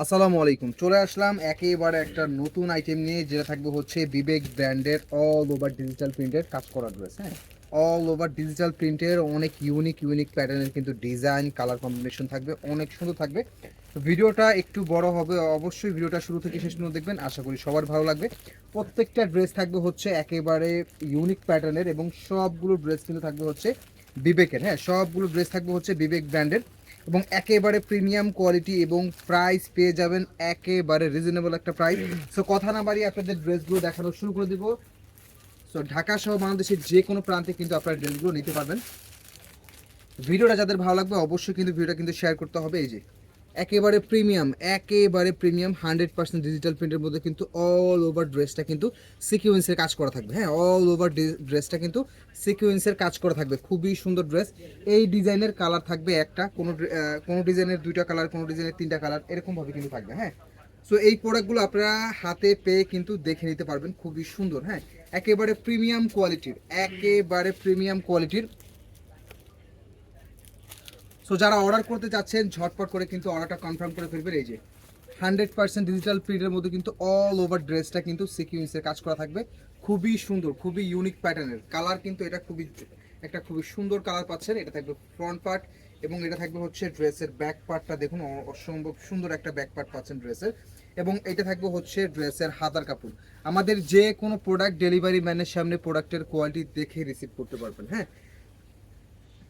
আসসালামু আলাইকুম। চলে আসলাম একেবারে একটা নতুন আইটেম নিয়ে, যেটা থাকবে হচ্ছে বিবেক ব্র্যান্ডের অল ওভার ডিজিটাল প্রিন্টের কাজ করা ড্রেস। হ্যাঁ, অল ওভার ডিজিটাল প্রিন্টের অনেক ইউনিক ইউনিক প্যাটার্নের কিন্তু ডিজাইন কালার কম্বিনেশন থাকবে, অনেক সুন্দর থাকবে। তো ভিডিওটা একটু বড় হবে, অবশ্যই ভিডিওটা শুরু থেকে শেষ পর্যন্ত দেখবেন, আশা করি সবার ভালো লাগবে। প্রত্যেকটা ড্রেস থাকবে হচ্ছে একেবারে ইউনিক প্যাটার্নের, এবং সবগুলো ড্রেস কিন্তু থাকবে হচ্ছে বিবেকের। হ্যাঁ, সবগুলো ড্রেস থাকবে হচ্ছে বিবেক ব্র্যান্ডের, এবং একেবারে প্রিমিয়াম কোয়ালিটি, এবং প্রাইস পেয়ে যাবেন একেবারে রিজনেবল একটা প্রাইস। সো কথা না বাড়িয়ে আপনাদের ড্রেসগুলো দেখানো শুরু করে দিব। সো ঢাকা সহ বাংলাদেশের যে কোনো প্রান্তে কিন্তু আপনারা ড্রেসগুলো নিতে পারবেন। ভিডিওটা যাদের ভালো লাগবে অবশ্যই কিন্তু ভিডিওটা কিন্তু শেয়ার করতে হবে। এই যে একেবারে প্রিমিয়াম 100% ডিজিটাল প্রিন্টের মধ্যে কিন্তু অল ওভার ড্রেসটা কিন্তু সিকুয়েন্সের কাজ করা থাকবে। হ্যাঁ, অল ওভার ড্রেসটা কিন্তু সিকুয়েন্সের কাজ করা থাকবে, খুবই সুন্দর ড্রেস। এই ডিজাইনের কালার থাকবে একটা, কোনো ডিজাইনের দুইটা কালার, কোনো ডিজাইনের তিনটা কালার, এরকমভাবে কিন্তু থাকবে। হ্যাঁ, সো এই প্রোডাক্টগুলো আপনারা হাতে পেয়ে কিন্তু দেখে নিতে পারবেন, খুবই সুন্দর। হ্যাঁ, একেবারে প্রিমিয়াম কোয়ালিটির। সো যারা অর্ডার করতে চাচ্ছেন ঝটপট করে কিন্তু অর্ডারটা কনফার্ম করে ফেলবেন। এই যে 100% ডিজিটাল প্রিন্টের মধ্যে কিন্তু অল ওভার ড্রেসটা কিন্তু সিকুয়েন্সের কাজ করা থাকবে, খুবই সুন্দর, খুবই ইউনিক প্যাটার্নের। কালার কিন্তু এটা খুবই সুন্দর কালার পাচ্ছেন। এটা থাকবে ফ্রন্ট পার্ট, এবং এটা থাকবে হচ্ছে ড্রেসের ব্যাক পার্টটা। দেখুন, অসম্ভব সুন্দর একটা ব্যাক পার্ট পাচ্ছেন ড্রেসের, এবং এটা থাকবে হচ্ছে ড্রেসের হাতার কাপড়। আমাদের যে কোনো প্রোডাক্ট ডেলিভারি ম্যানের সামনে প্রোডাক্টের কোয়ালিটি দেখে রিসিভ করতে পারবেন। হ্যাঁ,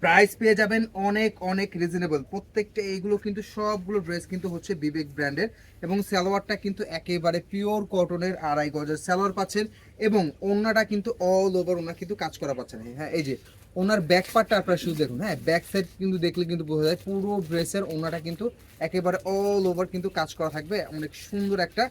প্রাইস পেয়ে যাবেন অনেক অনেক রিজনেবল। প্রত্যেকটা এইগুলো কিন্তু সবগুলো ড্রেস কিন্তু হচ্ছে বিবেক ব্র্যান্ডের, এবং সালোয়ারটা কিন্তু একেবারে পিওর কটনের 2.5 গজের সালোয়ার পাচ্ছেন, এবং ওড়নাটা কিন্তু অল ওভার ওড়না কিন্তু কাজ করা পাচ্ছেন। হ্যাঁ, এই যে ওনার ব্যাক পার্টটা আপনারা শুধু দেখুন। হ্যাঁ, ব্যাক সাইড কিন্তু দেখলে কিন্তু বোঝা যায় পুরো ড্রেসের ওড়নাটা কিন্তু একেবারে অল ওভার কিন্তু কাজ করা থাকবে। অনেক সুন্দর একটা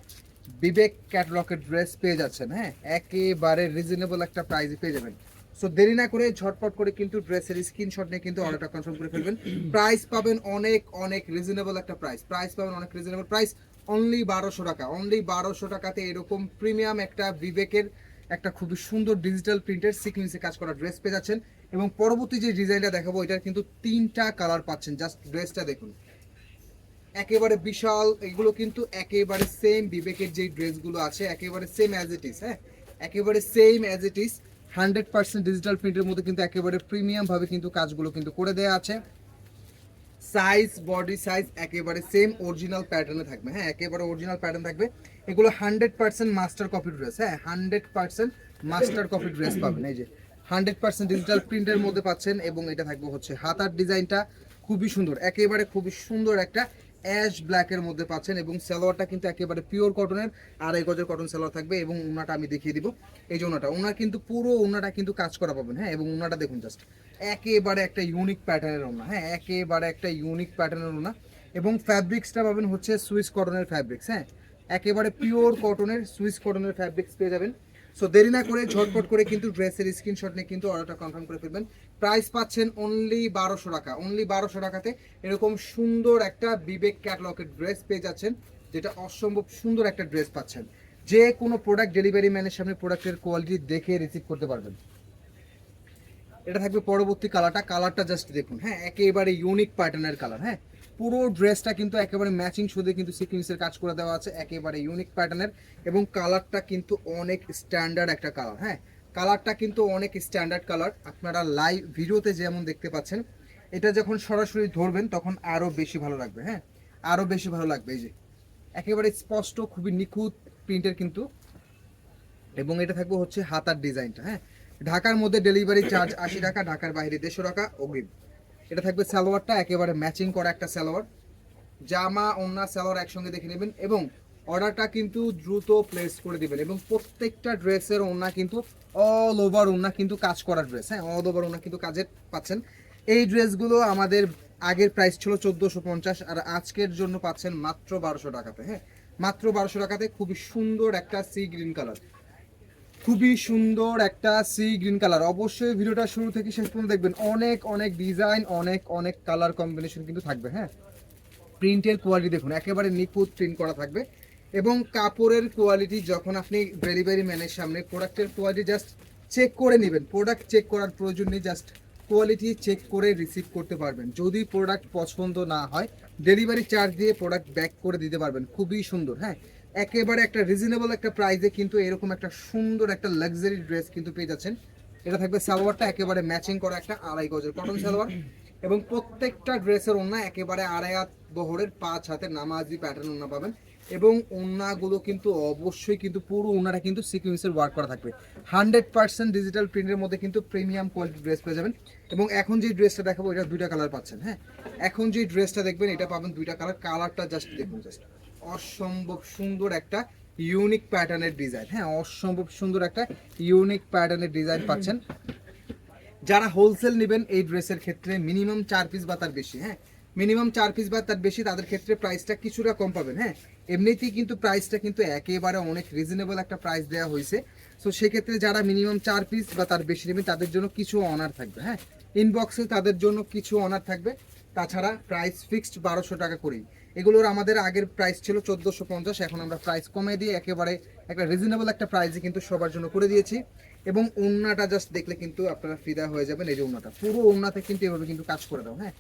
বিবেক ক্যাটালগের ড্রেস পেয়ে যাচ্ছেন। হ্যাঁ, একেবারে রিজনেবল একটা প্রাইসে পেয়ে যাবেন। সো দেরি না করে ঝটপট করে কিন্তু ড্রেসের স্ক্রিনশট নিয়ে কিন্তু অর্ডারটা কনফার্ম করে ফেলবেন। প্রাইস পাবেন অনেক অনেক রিজনেবল একটা প্রাইস। অনলি 1200 টাকা। অনলি 1200 টাকাতে এরকম প্রিমিয়াম একটা বিবেকের একটা খুবই সুন্দর ডিজিটাল প্রিন্টের সিকোয়েন্সে কাজ করা ড্রেস পেয়ে যাচ্ছেন। এবং পরবর্তী যে ডিজাইনটা দেখাবো, এটার কিন্তু 3টা কালার পাচ্ছেন। জাস্ট ড্রেসটা দেখুন, একেবারে বিশাল। এগুলো কিন্তু একেবারে সেম বিবেকের যে ড্রেসগুলো আছে, একেবারে সেম অ্যাজ ইট ইজ। হ্যাঁ, একেবারে same as it is. 100% digital প্রিন্টের মধ্যে কিন্তু একেবারে প্রিমিয়াম ভাবে কিন্তু কাজগুলো কিন্তু করে দেওয়া আছে। সাইজ, বডি সাইজ একেবারে সেম অরিজিনাল প্যাটার্নে থাকবে। হ্যাঁ, একেবারে অরিজিনাল প্যাটার্ন থাকবে। এগুলো 100% মাস্টার কপি ড্রেস। হ্যাঁ, 100% মাস্টার কপি ড্রেস পাবেন। এই যে 100% ডিজিটাল প্রিন্টের মধ্যে পাচ্ছেন, এবং এটা থাকবে হচ্ছে হাতার ডিজাইনটা খুবই সুন্দর, একেবারে খুবই সুন্দর একটা অ্যাশ ব্ল্যাকের মধ্যে পাচ্ছেন, এবং সালোয়ারটা কিন্তু একেবারে পিওর কটনের 2.5 গজের কটন সালোয়ার থাকবে। এবং ওনাটা আমি দেখিয়ে দিব। এই যে ওনার কিন্তু পুরো ওনাটা কিন্তু কাজ করা পাবেন। হ্যাঁ, এবং ওনাটা দেখুন, জাস্ট একেবারে একটা ইউনিক প্যাটার্নের ওনা। হ্যাঁ, একেবারে একটা ইউনিক প্যাটার্নের ওনা, এবং ফ্যাব্রিক্সটা পাবেন হচ্ছে সুইস কটনের ফ্যাব্রিক্স। হ্যাঁ, একেবারে পিওর কটনের সুইস কটনের ফ্যাব্রিক্স পেয়ে যাবেন। সো দেরি না করে ঝটপট করে কিন্তু ড্রেসের স্ক্রিনশট নিয়ে কিন্তু অর্ডারটা কনফার্ম করে ফেলবেন। প্রাইস পাচ্ছেন অনলি 1200 টাকা। অনলি 1200 টাকাতে এরকম সুন্দর একটা বিবেক ক্যাটালগের ড্রেস পেয়ে যাচ্ছেন, যেটা অসম্ভব সুন্দর একটা ড্রেস পাচ্ছেন। যে কোনো প্রোডাক্ট ডেলিভারি ম্যানের সামনে প্রোডাক্টের কোয়ালিটি দেখে রিসিভ করতে পারবেন। এটা থাকবে পরবর্তী কালারটা জাস্ট দেখুন। হ্যাঁ, একেবারে ইউনিক প্যাটার্নের কালার। হ্যাঁ, পুরো ড্রেসটা কিন্তু একেবারে ম্যাচিং সুদে কিন্তু সিকোয়েন্সের কাজ করে দেওয়া আছে, একেবারে ইউনিক প্যাটার্নের। এবং কালারটা কিন্তু অনেক স্ট্যান্ডার্ড একটা কালার। হ্যাঁ, কালারটা কিন্তু অনেক স্ট্যান্ডার্ড কালার। আপনারা লাইভ ভিডিওতে যেমন দেখতে পাচ্ছেন, এটা যখন সরাসরি ধরবেন তখন আরও বেশি ভালো লাগবে। হ্যাঁ, আরও বেশি ভালো লাগবে। এই যে একেবারে স্পষ্ট, খুবই নিখুঁত প্রিন্টের কিন্তু। এবং এটা থাকবে হচ্ছে হাতার ডিজাইনটা। হ্যাঁ, ঢাকার মধ্যে ডেলিভারি চার্জ 80 টাকা, ঢাকার বাইরে 150 টাকা অগ্রিম। এটা থাকবে সালোয়ারটা, একেবারে ম্যাচিং করা একটা সালোয়ার। জামা ওন্না সালোয়ার একসঙ্গে দেখে নেবেন, এবং অর্ডারটা কিন্তু দ্রুত প্লেস করে দিবেন। এবং প্রত্যেকটা ড্রেসের ওন্না কিন্তু অল ওভার ওন্না কিন্তু কাজ করা ড্রেস। হ্যাঁ, অল ওভার ওন্না কিন্তু কাজের পাচ্ছেন। এই ড্রেসগুলো আমাদের আগের প্রাইস ছিল 1450, আর আজকের জন্য পাচ্ছেন মাত্র 1200 টাকাতে। হ্যাঁ, মাত্র 1200 টাকাতে খুবই সুন্দর একটা সি গ্রিন কালার, খুবই সুন্দর একটা সি গ্রিন কালার। অবশ্যই ভিডিওটা শুরু থেকে শেষ পর্যন্ত দেখবেন, অনেক অনেক ডিজাইন, অনেক অনেক কালার কম্বিনেশন কিন্তু থাকবে। হ্যাঁ, প্রিন্টের কোয়ালিটি দেখুন, একেবারে নিখুঁত প্রিন্ট করা থাকবে। এবং কাপড়ের কোয়ালিটি যখন আপনি ডেলিভারি ম্যানের সামনে প্রোডাক্টের কোয়ালিটি জাস্ট চেক করে নেবেন, প্রোডাক্ট চেক করার প্রয়োজন নেই। জাস্ট কোয়ালিটি চেক করে রিসিভ করতে পারবেন। যদি প্রোডাক্ট পছন্দ না হয় ডেলিভারি চার্জ দিয়ে প্রোডাক্ট ব্যাক করে দিতে পারবেন। খুবই সুন্দর, হ্যাঁ, একেবারে একটা রিজনেবল একটা প্রাইসে কিন্তু এরকম একটা সুন্দর একটা লাক্সারি ড্রেস কিন্তু পেয়ে যাচ্ছেন। এটা থাকবে সালোয়ারটা একেবারে ম্যাচিং করা একটা আড়াই গজের কটন সালোয়ার, এবং প্রত্যেকটা ড্রেসের ওড়না একেবারে আড়াই হাত বহরের 5 হাতের নামাজি প্যাটার্ন ওড়না পাবেন। এবং ওড়নাগুলো কিন্তু অবশ্যই কিন্তু পুরো ওড়নাটা কিন্তু সিকুয়েন্সের ওয়ার্ক করা থাকবে। 100% ডিজিটাল প্রিন্টের মধ্যে কিন্তু প্রিমিয়াম কোয়ালিটির ড্রেস পেয়ে যাবেন। এবং এখন যে ড্রেসটা দেখাবো এটা দুইটা কালার পাচ্ছেন, হ্যাঁ, এখন যে ড্রেসটা দেখবেন এটা পাবেন দুইটা কালার। কালারটা জাস্ট দেখুন, জাস্ট অসম্ভব সুন্দর একটা ইউনিক প্যাটার্নের ডিজাইন, হ্যাঁ, অসম্ভব সুন্দর একটা ইউনিক প্যাটার্নের ডিজাইন পাচ্ছেন। যারা হোলসেল নেবেন এই ড্রেসের ক্ষেত্রে মিনিমাম 4 পিস বা তার বেশি, হ্যাঁ, মিনিমাম 4 পিস বা তার বেশি, তাদের ক্ষেত্রে প্রাইসটা কিছুটা কম পাবেন। হ্যাঁ, এমনিতেই কিন্তু প্রাইসটা কিন্তু একেবারে অনেক রিজনেবল একটা প্রাইস দেওয়া হয়েছে। সো সেক্ষেত্রে যারা মিনিমাম 4 পিস বা তার বেশি নেবেন তাদের জন্য কিছু অনার থাকবে, হ্যাঁ, ইনবক্সে তাদের জন্য কিছু অনার থাকবে। তাছাড়া প্রাইস ফিক্সড 1200 টাকা করেই। এগুলোর আমাদের আগের প্রাইস ছিল 1450, এখন আমরা প্রাইস কমে দিয়ে একেবারে একটা রিজনেবল একটা প্রাইসে কিন্তু সবার জন্য করে দিয়েছি। এবং ওড়নাটা জাস্ট দেখলে কিন্তু আপনারা ফিদা হয়ে যাবেন। এই যে ওড়নাটা, পুরো ওড়নাতে কিন্তু এভাবে কিন্তু কাজ করে দাও, হ্যাঁ,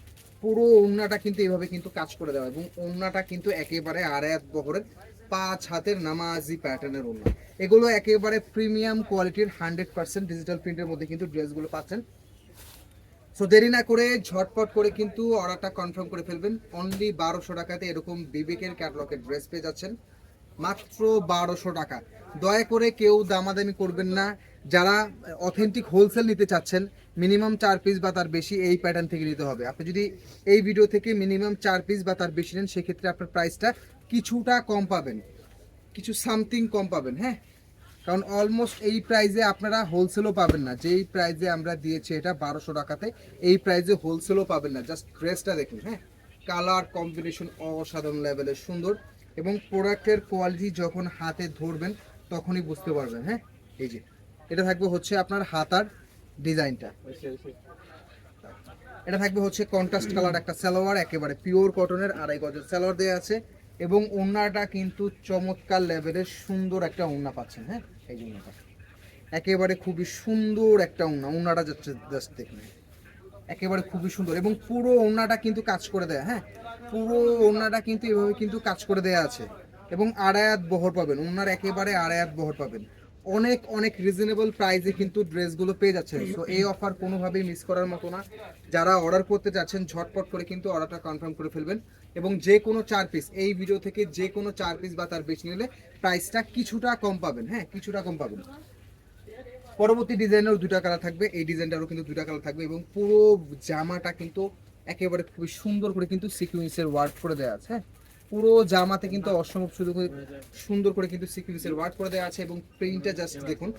পুরো ওড়নাটা কিন্তু এভাবে কিন্তু কাজ করে দেওয়া, এবং ওড়নাটা কিন্তু একেবারে আড়ায়াত বহরের 5 হাতের নামাজি প্যাটার্নের ওড়না। এগুলো একেবারে প্রিমিয়াম কোয়ালিটির 100% ডিজিটাল প্রিন্টের মধ্যে কিন্তু ড্রেসগুলো পাচ্ছেন। সো দেরি না করে ঝটপট করে কিন্তু অর্ডারটা কনফার্ম করে ফেলবেন। অনলি 1200 টাকাতে এরকম বিবেকের ক্যাটালগের ড্রেস পেয়ে যাচ্ছেন, মাত্র 1200 টাকা। দয়া করে কেউ দামাদামি করবেন না। যারা অথেন্টিক হোলসেল নিতে চাচ্ছেন মিনিমাম 4 পিস বা তার বেশি এই প্যাটার্ন থেকে নিতে হবে। আপনি যদি এই ভিডিও থেকে মিনিমাম 4 পিস বা তার বেশি নেন সেক্ষেত্রে আপনার প্রাইসটা কিছুটা কম পাবেন, কিছু সামথিং কম পাবেন, হ্যাঁ, কারণ অলমোস্ট এই প্রাইসে আপনারা হোলসেলও পাবেন না। যেই প্রাইসে আমরা দিয়েছি এটা 1200 টাকাতে, এই প্রাইসে হোলসেলও পাবেন না। জাস্ট ড্রেসটা দেখুন, হ্যাঁ, কালার কম্বিনেশন অসাধারণ লেভেলের সুন্দর, এবং প্রোডাক্টের কোয়ালিটি যখন হাতে ধরবেন তখনই বুঝতে পারবেন। হ্যাঁ, এই যে এটা থাকবে হচ্ছে আপনার হাতার ডিজাইনটা, এটা থাকবে হচ্ছে কন্ট্রাস্ট কালার একটা সালোয়ার, একেবারে পিওর কটনের আড়াই গজের সালোয়ার দেওয়া আছে। এবং ওড়নাটা কিন্তু চমৎকার লেভেলের সুন্দর একটা ওড়না পাচ্ছেন, হ্যাঁ, এই জন্য একেবারে খুবই সুন্দর একটা ওড়না। ওড়নাটা যাচ্ছে জাস্ট দেখুন, একেবারে খুবই সুন্দর, এবং পুরো ওড়নাটা কিন্তু কাজ করে দেয়া, হ্যাঁ, পুরো ওড়নাটা কিন্তু এভাবে কিন্তু কাজ করে দেয়া আছে। এবং আড়ায়াত বহর পাবেন, ওড়নার একেবারে আড়ায়াত বহর পাবেন। অনেক অনেক রিজনেবল প্রাইসে কিন্তু ড্রেসগুলো পেয়ে যাচ্ছেন। তো এই অফার কোনোভাবেই মিস করার মতো না। যারা অর্ডার করতে চাচ্ছেন ঝটপট করে কিন্তু অর্ডারটা কনফার্ম করে ফেলবেন। এবং যে কোনো 4 পিস, এই ভিডিও থেকে যে কোনো 4 পিস বা তার বেশি নিলে প্রাইসটা কিছুটা কম পাবেন, হ্যাঁ, কিছুটা কম পাবেন। পরবর্তী ডিজাইনেরও দুইটা কালার থাকবে, এই ডিজাইনটারও কিন্তু দুইটা কালার থাকবে, এবং পুরো জামাটা কিন্তু একেবারে খুবই সুন্দর করে কিন্তু সিকুয়েন্সের ওয়ার্ক করে দেওয়া আছে, হ্যাঁ, পুরো জামাতে কিন্তু অসম্ভব সুন্দর করে কিন্তু সিকুয়েন্সের ওয়ার্ক করে দেওয়া আছে। এবং প্রিন্টটা জাস্ট দেখুন,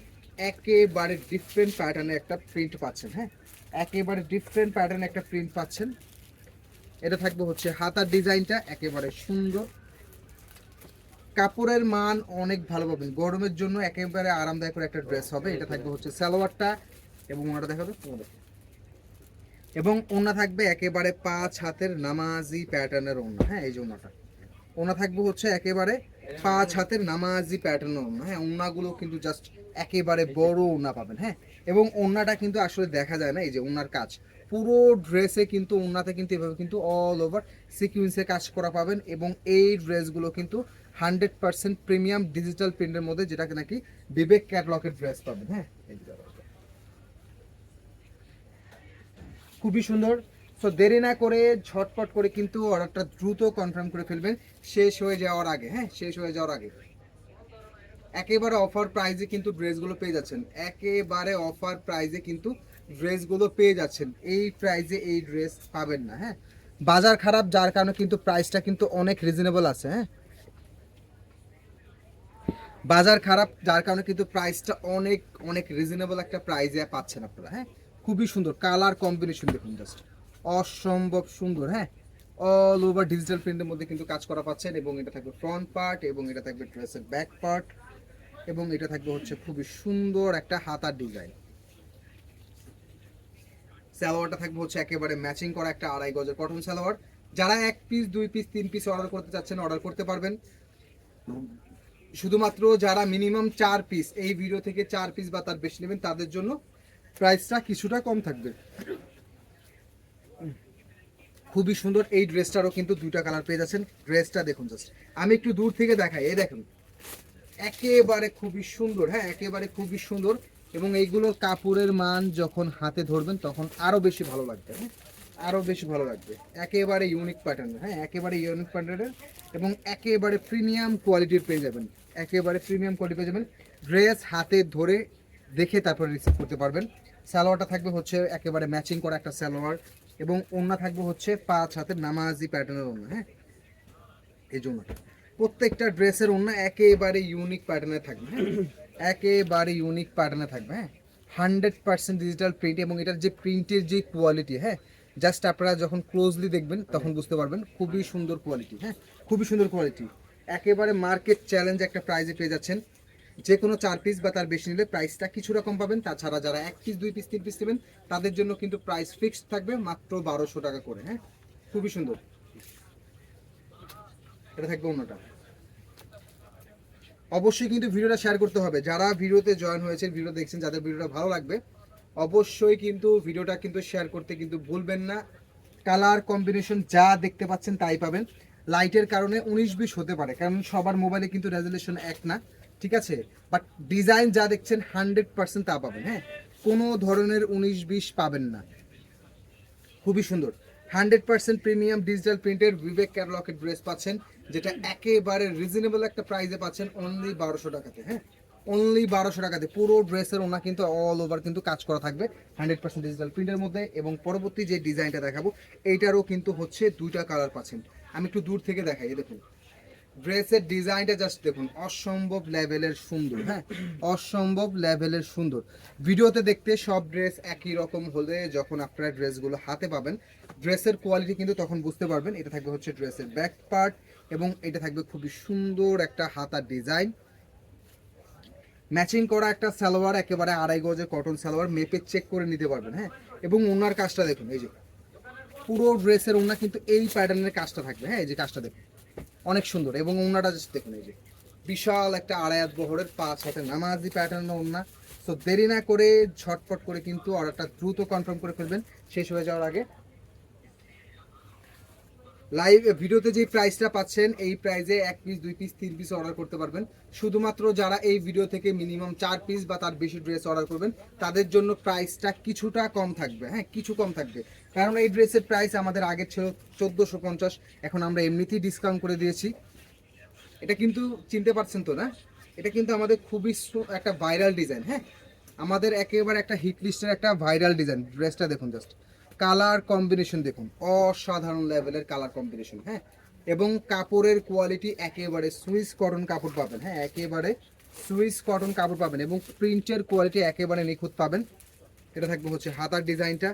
একেবারে ডিফারেন্ট প্যাটার্নে একটা প্রিন্ট পাচ্ছেন, হ্যাঁ, একেবারে ডিফারেন্ট প্যাটার্নে একটা প্রিন্ট পাচ্ছেন। এটা থাকবে হচ্ছে হাতার ডিজাইনটা একেবারে সুন্দর, কাপড়ের মান অনেক ভালো পাবেন, গরমের জন্য একেবারে আরামদায়ক একটা ড্রেস হবে। এটা থাকবে হচ্ছে সালোয়ারটা, এবং ওনাটা দেখাবে, এবং ওনা থাকবে একেবারে 5 হাতের নামাজি প্যাটার্নের ওনা, হ্যাঁ, এই যে ওনাটা, ওনা থাকবে হচ্ছে একেবারে 5 হাতের নামাজি প্যাটার্নের ওনা, হ্যাঁ, ওনাগুলো কিন্তু জাস্ট একেবারে বড় ওনা পাবেন, হ্যাঁ। এবং ওনাটা কিন্তু আসলে দেখা যায় না, এই যে ওনার কাজ পুরো ড্রেসে কিন্তু ওনাতে কিন্তু এভাবে কিন্তু অল ওভার সিকুয়েন্সে কাজ করা পাবেন। এবং এই ড্রেসগুলো কিন্তু 100% প্রিমিয়াম ডিজিটাল প্রিন্টের মধ্যে, যেটাকে নাকি বিবেক ক্যাটলগের ড্রেস পাবেন, হ্যাঁ, খুবই সুন্দর। সো দেরি না করে ঝটপট করে কিন্তু অর্ডারটা দ্রুত কনফার্ম করে ফেলবেন, শেষ হয়ে যাওয়ার আগে, হ্যাঁ, শেষ হয়ে যাওয়ার আগে। একেবারে অফার প্রাইজে কিন্তু ড্রেসগুলো পেয়ে যাচ্ছেন, একেবারে অফার প্রাইজে কিন্তু ড্রেসগুলো পেয়ে যাচ্ছেন। এই প্রাইজে এই ড্রেস পাবেন না, হ্যাঁ, বাজার খারাপ যার কারণে কিন্তু প্রাইসটা কিন্তু অনেক রিজনেবল আছে, হ্যাঁ, বাজার খারাপ যার কারণে কিন্তু প্রাইসটা অনেক অনেক রিজনেবল একটা প্রাইজে পাচ্ছেন আপনারা, হ্যাঁ, খুবই সুন্দর কালার কম্বিনেশন দেখুন, জাস্ট অসম্ভব সুন্দর, হ্যাঁ, অল ওভার ডিজিটাল প্রিন্টের মধ্যে কিন্তু কাজ করা পাচ্ছেন। এবং এটা থাকবে ফ্রন্ট পার্ট, এবং এটা থাকবে ড্রেসের ব্যাক পার্ট, এবং এটা থাকবে হচ্ছে খুবই সুন্দর একটা হাতার ডিজাইন। সালোয়ারটা থাকবে হচ্ছে একেবারে ম্যাচিং করা একটা আড়াই গজের কটন সালোয়ার। যারা 1 পিস 2 পিস 3 পিস অর্ডার করতে চাচ্ছেন অর্ডার করতে পারবেন। শুধুমাত্র যারা মিনিমাম 4 পিস, এই ভিডিও থেকে 4 পিস বা তার বেশি নেবেন তাদের জন্য প্রাইসটা কিছুটা কম থাকবে। খুবই সুন্দর। এই ড্রেসটারও কিন্তু দুইটা কালার পেয়ে যাচ্ছেন। ড্রেসটা দেখুন জাস্ট, আমি একটু দূর থেকে দেখাই, এই দেখুন একেবারে খুবই সুন্দর, হ্যাঁ একেবারে খুবই সুন্দর। এবং এইগুলোর কাপড়ের মান যখন হাতে ধরবেন তখন আরো বেশি ভালো লাগবে, হ্যাঁ আরো বেশি ভালো লাগবে। একেবারে ইউনিক প্যাটার্ন, হ্যাঁ একেবারে ইউনিক প্যাটার্নের এবং একেবারে প্রিমিয়াম কোয়ালিটির পেয়ে যাবেন, একেবারে প্রিমিয়াম কোয়ালিটি পেয়ে যাবেন। ড্রেস হাতে ধরে দেখে তারপরে রিসিভ করতে পারবেন। সালোয়ারটা থাকবে হচ্ছে একেবারে ম্যাচিং করা একটা সালোয়ার এবং ওড়না থাকবে হচ্ছে 5 হাতের নামাজি প্যাটার্নের ওড়না, হ্যাঁ এই জন্য প্রত্যেকটা ড্রেসের ওড়না একেবারে ইউনিক প্যাটার্নে থাকবে, হ্যাঁ একেবারে ইউনিক প্যাটার্নে থাকবে, হ্যাঁ 100% ডিজিটাল প্রিন্ট। এবং এটার যে প্রিন্টের যে কোয়ালিটি, হ্যাঁ জাস্ট আপনারা যখন ক্লোজলি দেখবেন তখন বুঝতে পারবেন খুবই সুন্দর কোয়ালিটি, হ্যাঁ খুবই সুন্দর কোয়ালিটি। একেবারে মার্কেট চ্যালেঞ্জ একটা প্রাইজে পেয়ে যাচ্ছেন। যে কোনো 4 পিস বা তার বেশি নিলে প্রাইসটা কিছু রকম পাবেন। তাছাড়া যারা 1 পিস 2 পিস 3 পিস নেবেন তাদের জন্য কিন্তু প্রাইস ফিক্সড থাকবে মাত্র 1200 টাকা করে, হ্যাঁ খুবই সুন্দর। এটা থাকবে অন্যটা। অবশ্যই কিন্তু ভিডিওটা শেয়ার করতে হবে। যারা ভিডিওতে জয়েন হয়েছে, ভিডিও দেখছেন, যাদের ভিডিওটা ভালো লাগবে অবশ্যই কিন্তু ভিডিওটা কিন্তু শেয়ার করতে কিন্তু ভুলবেন না। কালার কম্বিনেশন যা দেখতে পাচ্ছেন তাই পাবেন। লাইটের কারণে 19-20 হতে পারে, কারণ সবার মোবাইলে কিন্তু রেজুলেশন এক না, ঠিক আছে, বাট ডিজাইন যা দেখছেন 100% তা পাবেন, হ্যাঁ কোনো ধরনের 19-20 পাবেন না। খুবই সুন্দর 100% প্রিমিয়াম ডিজিটাল প্রিন্টের বিবেক ক্যাটালগের ড্রেস পাচ্ছেন, যেটা একেবারে রিজনেবল একটা প্রাইসে পাচ্ছেন অনলি 1200 টাকাতে, হ্যাঁ অনলি 1200 টাকাতে। পুরো ড্রেসের ওনা কিন্তু অল ওভার কিন্তু কাজ করা থাকবে 100% ডিজিটাল প্রিন্টের মধ্যে। এবং পরবর্তী যে ডিজাইনটা দেখাবো এইটারও কিন্তু হচ্ছে দুইটা কালার পাচ্ছেন। আমি একটু দূর থেকে দেখাই, দেখুন ড্রেসের ডিজাইনটা জাস্ট দেখুন, অসম্ভব লেভেলের সুন্দর, হ্যাঁ অসম্ভব লেভেলের সুন্দর। ভিডিওতে দেখতে সব ড্রেস একই রকম হলে যখন আপনারা ড্রেসগুলো হাতে পাবেন ড্রেসের কোয়ালিটি কিন্তু তখন বুঝতে পারবেন। এটা থাকবে হচ্ছে ড্রেসের ব্যাক পার্ট এবং এটা থাকবে খুবই সুন্দর একটা হাতার ডিজাইন, ম্যাচিং করা একটা সালোয়ার, একেবারে 2.5 গজের কটন সালোয়ার, মেপে চেক করে নিতে পারবেন, হ্যাঁ এবং ওনার কাজটা দেখুন, এই যে পুরো ড্রেসের ওনা কিন্তু এই প্যাটার্নের কাজটা থাকবে, হ্যাঁ এই যে কাজটা দেখুন অনেক সুন্দর। এবং ওড়নাটা জাস্ট দেখুন, এই যে বিশাল একটা 2.5 বহরের 5 হাতে নামাজি প্যাটার্ন ওড়না। সো দেরি না করে ঝটপট করে কিন্তু অর্ডারটা দ্রুত কনফার্ম করে ফেলবেন শেষ হয়ে যাওয়ার আগে। লাইভ ভিডিওতে যে প্রাইসটা পাচ্ছেন এই প্রাইসে 1 পিস 2 পিস 3 পিস অর্ডার করতে পারবেন। শুধুমাত্র যারা এই ভিডিও থেকে মিনিমাম 4 পিস বা তার বেশি ড্রেস অর্ডার করবেন তাদের জন্য প্রাইসটা কিছুটা কম থাকবে, হ্যাঁ কিছু কম থাকবে, কারণ এই ড্রেসের প্রাইস আমাদের আগে ছিল 1450, এখন আমরা এমনিতেই ডিসকাউন্ট করে দিয়েছি। এটা কিন্তু চিনতে পারছেন তো না, এটা কিন্তু আমাদের খুবই একটা ভাইরাল ডিজাইন, হ্যাঁ আমাদের একেবারে একটা হিট লিস্টের একটা ভাইরাল ডিজাইন। ড্রেসটা দেখুন জাস্ট, কালার কম্বিনেশন দেখুন, অসাধারণ লেভেলের কালার কম্বিনেশন, হ্যাঁ এবং কাপড়ের কোয়ালিটি একেবারে সুইস কটন কাপড় পাবেন, হ্যাঁ একেবারে সুইস কটন কাপড় পাবেন এবং প্রিন্টের কোয়ালিটি একেবারে নিখুঁত পাবেন। এটা থাকবে হচ্ছে হাতার ডিজাইনটা,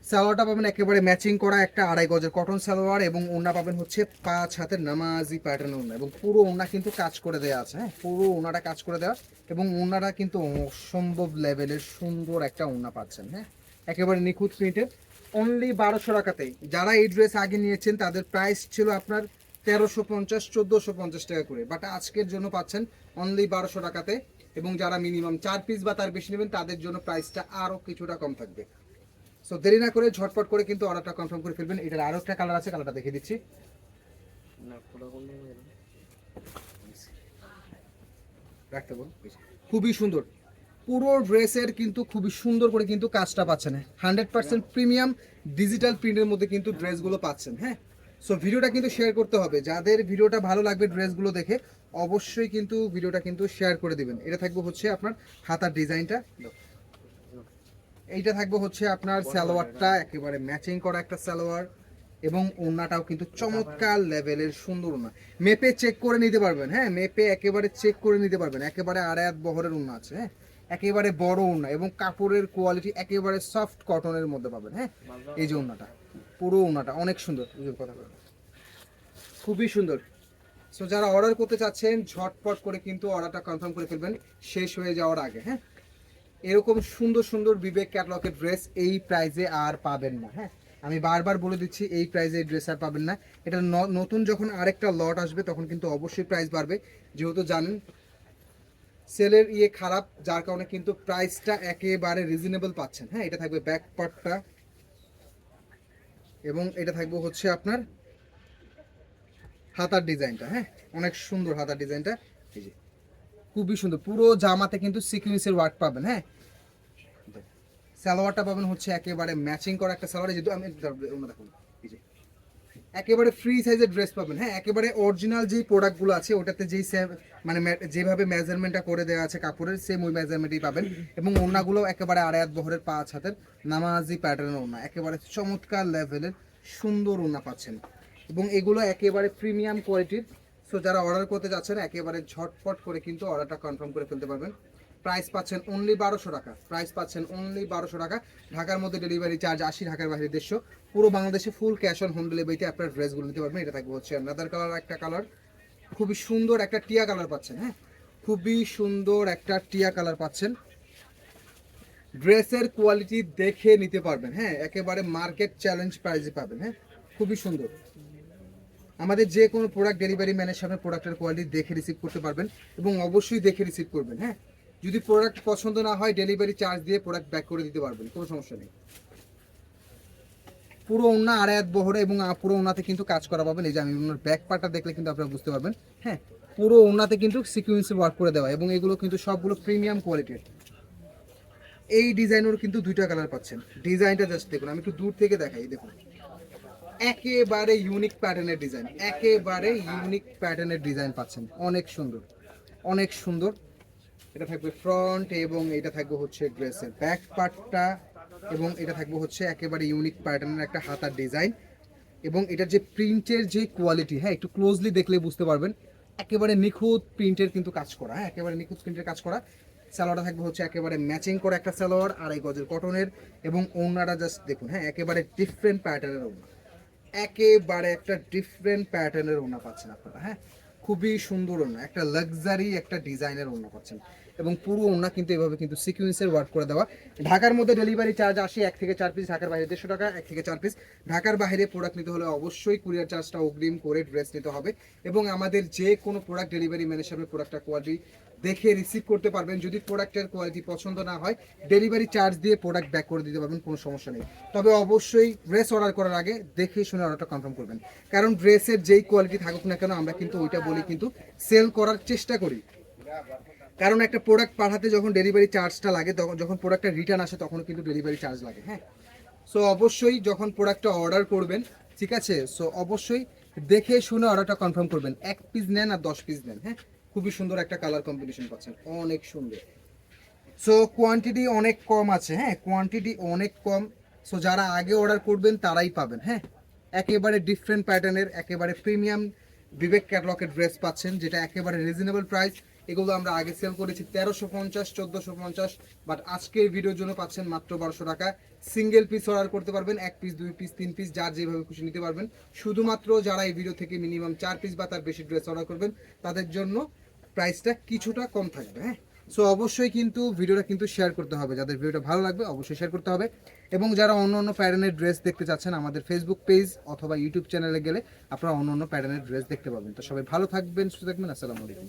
সালোয়ারটা পাবেন একেবারে ম্যাচিং করা একটা 2.5 গজের কটন সালোয়ার এবং ওড়না পাবেন হচ্ছে 5 হাতের নামাজি প্যাটার্ন ওড়না এবং পুরো ওড়না কিন্তু কাজ করে দেওয়া আছে, হ্যাঁ পুরো ওড়নাটা কাজ করে দেওয়া এবং ওড়নাটা কিন্তু অসম্ভব লেভেলের সুন্দর একটা ওড়না পাচ্ছেন, হ্যাঁ একেবারে নিখুঁত প্রিন্টের অনলি 1200 টাকাতেই। যারা এই ড্রেস আগে নিয়েছেন তাদের প্রাইস ছিল আপনার 1350 1450 টাকা করে, বাট আজকের জন্য পাচ্ছেন অনলি 1200 টাকাতে। এবং যারা মিনিমাম 4 পিস বা তার বেশি নেবেন তাদের জন্য প্রাইসটা আরও কিছুটা কম থাকবে। সো দেরি না করে ঝটপট করে কিন্তু অর্ডারটা কনফার্ম করে ফেলবেন। এটার আরো একটা কালার আছে, কালারটা দেখিয়ে দিচ্ছি, রাখতে বল, খুবই সুন্দর পুরো ড্রেসের কিন্তু খুবই সুন্দর করে কিন্তু কাজটা পাচ্ছেন, 100% প্রিমিয়াম ডিজিটাল প্রিন্টের মধ্যে কিন্তু ড্রেসগুলো পাচ্ছেন, হ্যাঁ সো ভিডিওটা কিন্তু শেয়ার করতে হবে। যাদের ভিডিওটা ভালো লাগবে ড্রেসগুলো দেখে অবশ্যই কিন্তু ভিডিওটা কিন্তু শেয়ার করে দিবেন। এটা থাকবে হচ্ছে আপনার হাতার ডিজাইনটা, এইটা থাকবে হচ্ছে আপনার সালোয়ারটা একেবারে ম্যাচিং করা একটা সালোয়ার এবং ওড়নাটাও কিন্তু চমৎকার লেভেলের সুন্দর ওড়না, মেপে চেক করে নিতে পারবেন, হ্যাঁ মেপে একেবারে চেক করে নিতে পারবেন। একেবারে 2.5 বহরের ওড়না আছে, হ্যাঁ একেবারে বড় ওড়না এবং কাপড়ের কোয়ালিটি একেবারে সফট কটনের মধ্যে পাবেন, হ্যাঁ এই যে ওড়নাটা পুরো ওড়নাটা অনেক সুন্দর, কথা বলবেন খুবই সুন্দর। সো যারা অর্ডার করতে চাচ্ছেন ঝটপট করে কিন্তু অর্ডারটা কনফার্ম করে ফেলবেন শেষ হয়ে যাওয়ার আগে, হ্যাঁ এরকম সুন্দর সুন্দর বিবেক ক্যাটালগের ড্রেস এই প্রাইজে আর পাবেন না, হ্যাঁ আমি বারবার বলে দিচ্ছি এই প্রাইজে এই ড্রেস আর পাবেন না। এটা নতুন যখন আরেকটা লট আসবে তখন কিন্তু অবশ্যই প্রাইস বাড়বে, যেহেতু জানেন সেলের খারাপ, যার কারণে কিন্তু প্রাইসটা একেবারে রিজনেবল পাচ্ছেন, হ্যাঁ এটা থাকবে ব্যাক পার্টটা এবং এটা থাকবে হচ্ছে আপনার হাতার ডিজাইনটা, হ্যাঁ অনেক সুন্দর হাতার ডিজাইনটা, এই যে খুবই সুন্দর। পুরো জামাতে কিন্তু সিকুয়েন্সের ওয়ার্ক পাবেন, হ্যাঁ। সালোয়ারটা পাবেন হচ্ছে একেবারে ম্যাচিং করা একটা সালোয়ার, যেহেতু আমি দেখুন এই যে একেবারে ফ্রি সাইজের ড্রেস পাবেন, হ্যাঁ একেবারে অরিজিনাল যেই প্রোডাক্টগুলো আছে ওটাতে যেই মানে যেভাবে মেজারমেন্টটা করে দেওয়া আছে কাপড়ের, সেম ওই মেজারমেন্টই পাবেন। এবং ওড়নাগুলো একেবারে আড়াই হাত বহরের 5 হাতের নামাজি প্যাটার্নের ওড়না, একেবারে চমৎকার লেভেলের সুন্দর ওড়না পাচ্ছেন। এবং এগুলো একেবারে প্রিমিয়াম কোয়ালিটির। সো যারা অর্ডার করতে যাচ্ছেন একেবারে ঝটপট করে কিন্তু অর্ডারটা কনফার্ম করে ফেলতে পারবেন। প্রাইস পাচ্ছেন অনলি 1200 টাকা, প্রাইস পাচ্ছেন অনলি 1200 টাকা। ঢাকার মধ্যে ডেলিভারি চার্জ 80, ঢাকার বাইরে 150। পুরো বাংলাদেশে ফুল ক্যাশ অন হোম ডেলিভারিতে আপনার ড্রেসগুলো নিতে পারবেন। এটা থাকবে হচ্ছে আনাদার কালার, একটা কালার খুবই সুন্দর একটা টিয়া কালার পাচ্ছেন, হ্যাঁ খুবই সুন্দর একটা টিয়া কালার পাচ্ছেন। ড্রেসের কোয়ালিটি দেখে নিতে পারবেন, হ্যাঁ একেবারে মার্কেট চ্যালেঞ্জ প্রাইসে পাবেন, হ্যাঁ খুবই সুন্দর। আমাদের যে কোনো প্রোডাক্ট ডেলিভারি ম্যানের সামনে প্রোডাক্টের কোয়ালিটি দেখে রিসিভ করতে পারবেন এবং অবশ্যই দেখে রিসিভ করবেন, হ্যাঁ যদি প্রোডাক্ট পছন্দ না হয় ডেলিভারি চার্জ দিয়ে প্রোডাক্ট ব্যাক করে দিতে পারবেন, কোনো সমস্যা নেই। পুরো ওড়না আড়াই হাত বহরে এবং পুরো ওড়নাতে কিন্তু কাজ করা পাবেন। এই যে আমি ওনার ব্যাক পার্টটা দেখলে কিন্তু আপনারা বুঝতে পারবেন, হ্যাঁ পুরো ওড়নাতে কিন্তু সিকুয়েন্সে ওয়ার্ক করে দেওয়া এবং এগুলো কিন্তু সবগুলো প্রিমিয়াম কোয়ালিটির। এই ডিজাইনের কিন্তু দুইটা কালার পাচ্ছেন। ডিজাইনটা জাস্ট দেখুন, আমি একটু দূর থেকে দেখাই, দেখুন একেবারে ইউনিক প্যাটার্নের ডিজাইন, একেবারে ইউনিক প্যাটার্নের ডিজাইন পাচ্ছেন, অনেক সুন্দর অনেক সুন্দর। এটা থাকবে ফ্রন্ট এবং এটা থাকবে হচ্ছে ড্রেসের ব্যাক পার্টটা এবং এটা থাকবে হচ্ছে একেবারে ইউনিক প্যাটার্নের একটা হাতার ডিজাইন। এবং এটার যে প্রিন্টের যে কোয়ালিটি, হ্যাঁ একটু ক্লোজলি দেখলে বুঝতে পারবেন একেবারে নিখুঁত প্রিন্টের কিন্তু কাজ করা, হ্যাঁ একেবারে নিখুঁত প্রিন্টের কাজ করা। সালোয়ারটা থাকবে হচ্ছে একেবারে ম্যাচিং করা একটা সালোয়ার, 2.5 গজের কটনের। এবং ওড়নাটা জাস্ট দেখুন, হ্যাঁ একেবারে ডিফারেন্ট প্যাটার্নের ওড়না, একেবারে একটা ডিফারেন্ট প্যাটার্নের ওড়না পাচ্ছেন আপনারা, হ্যাঁ খুবই সুন্দর ওড়না, একটা লাক্সারি একটা ডিজাইনের ওড়না পাচ্ছেন। এবং পুরো ওড়না কিন্তু এভাবে কিন্তু সিকুয়েন্সের ওয়ার্ক করে দেওয়া। ঢাকার মধ্যে ডেলিভারি চার্জ আসে 1 থেকে 4 পিস, ঢাকার বাইরে 150 টাকা 1 থেকে 4 পিস। ঢাকার বাইরে প্রোডাক্ট নিতে হলে অবশ্যই কুরিয়ার চার্জটা অগ্রিম করে ড্রেস নিতে হবে। এবং আমাদের যে কোনো প্রোডাক্ট ডেলিভারি ম্যানের সামনে প্রোডাক্টটা কোয়ালিটি দেখে রিসিভ করতে পারবেন। যদি প্রোডাক্টের কোয়ালিটি পছন্দ না হয় ডেলিভারি চার্জ দিয়ে প্রোডাক্ট ব্যাক করে দিতে পারবেন, কোনো সমস্যা নেই। তবে অবশ্যই ড্রেস অর্ডার করার আগে দেখে শুনে অর্ডারটা কনফার্ম করবেন, কারণ ড্রেসের যেই কোয়ালিটি থাকুক না কেন আমরা কিন্তু ওইটা বলি কিন্তু সেল করার চেষ্টা করি। কারণ একটা প্রোডাক্ট পাঠাতে যখন ডেলিভারি চার্জটা লাগে, তখন যখন প্রোডাক্টটা রিটার্ন আসে তখন কিন্তু ডেলিভারি চার্জ লাগে, হ্যাঁ। সো অবশ্যই যখন প্রোডাক্টটা অর্ডার করবেন, ঠিক আছে, সো অবশ্যই দেখে শুনে অর্ডারটা কনফার্ম করবেন। 1 পিস নেন আর 10 পিস নেন, হ্যাঁ খুবই সুন্দর একটা কালার কম্বিনেশন পাচ্ছেন, অনেক সুন্দর। সো কোয়ান্টিটি অনেক কম আছে, হ্যাঁ কোয়ান্টিটি অনেক কম। সো যারা আগে অর্ডার করবেন তারাই পাবেন, হ্যাঁ একেবারে ডিফারেন্ট প্যাটার্নের একেবারে প্রিমিয়াম বিবেক ক্যাটলগের ড্রেস পাচ্ছেন, যেটা একেবারে রিজনেবল প্রাইস। এগুলো আমরা আগে সেল করেছি 1350, 1450, বাট আজকের ভিডিওর জন্য পাচ্ছেন মাত্র 1200 টাকা। সিঙ্গেল পিস অর্ডার করতে পারবেন, 1 পিস 2 পিস 3 পিস যার যেভাবে খুশি নিতে পারবেন। শুধুমাত্র যারা এই ভিডিও থেকে মিনিমাম 4 পিস বা তার বেশি ড্রেস অর্ডার করবেন তাদের জন্য প্রাইসটা কিছুটা কম থাকবে, হ্যাঁ। সো অবশ্যই কিন্তু ভিডিওটা কিন্তু শেয়ার করতে হবে, যাদের ভিডিওটা ভালো লাগবে অবশ্যই শেয়ার করতে হবে। এবং যারা অন্য অন্য প্যাটার্নের ড্রেস দেখতে চাচ্ছেন আমাদের ফেসবুক পেজ অথবা ইউটিউব চ্যানেলে গেলে আপনারা অন্য অন্য প্যাটার্নের ড্রেস দেখতে পাবেন। তো সবাই ভালো থাকবেন, সুস্থ থাকবেন, আসসালামু আলাইকুম।